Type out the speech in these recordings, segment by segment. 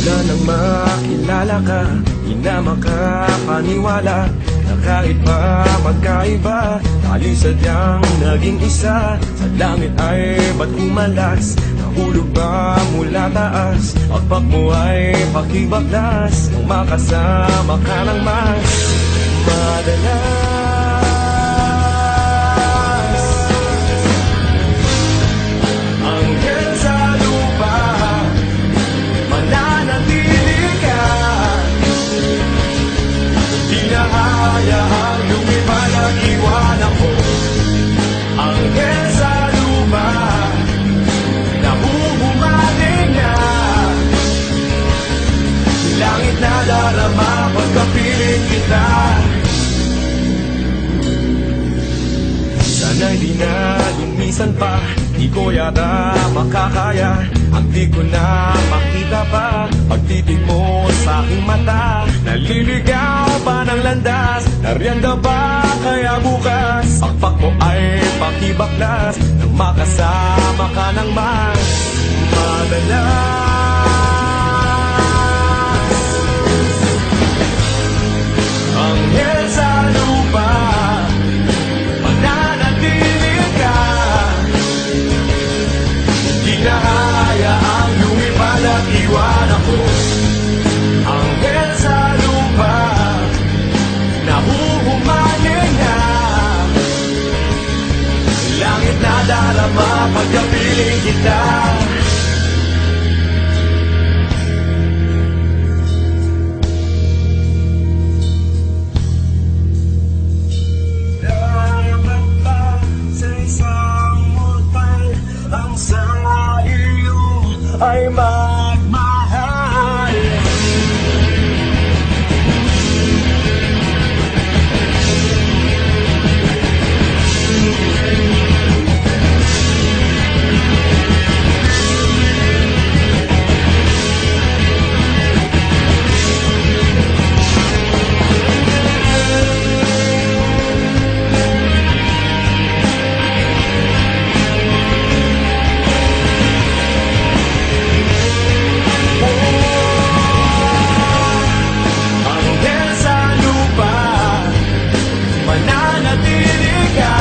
Mula nang makilala ka, di na makapaniwala na kahit pa magkaiba, tayo'y sadyang naging isa. Sa langit ay ba't kumalas? Nahulog ba mula taas? Pagpak mo ay pakibaklas nang makasama ka ng mas madalas. Anghel sa lupa, mananatili ka. Di na hayaang lumipad at iwan ako. Anghel sa lupa, nahuhumaling na. Langit na darama pagkapiling kita. Sana'y di na lumisan pa, di ko yata makakaya. Ang di ko na makita pa, pagtitig mo sa aking mata. Naliligaw pa ng landas, nariyan ka ba kaya bukas? Pakpak mo ay pakibaklas nang makasama ka ng mas madalas. Anghel sa lupa, mananatili ka. Di na hayaang lumipad at iwan ako. Anghel sa lupa, nahuhumaling na. Langit na darama pagkapiling kita. Dapat ba sa isang mortal ang sa iyo ay magmahal? Anghel sa lupa, mananatili ka.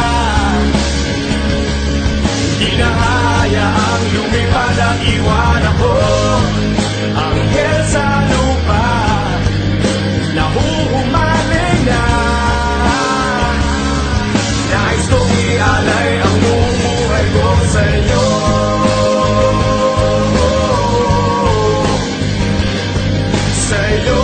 Di na hayaang lumipad at iwan ako. Anghel sa lupa, nahuhumaling na. Nais kong ialay ang buong buhay ko sa iyo. Sa iyo.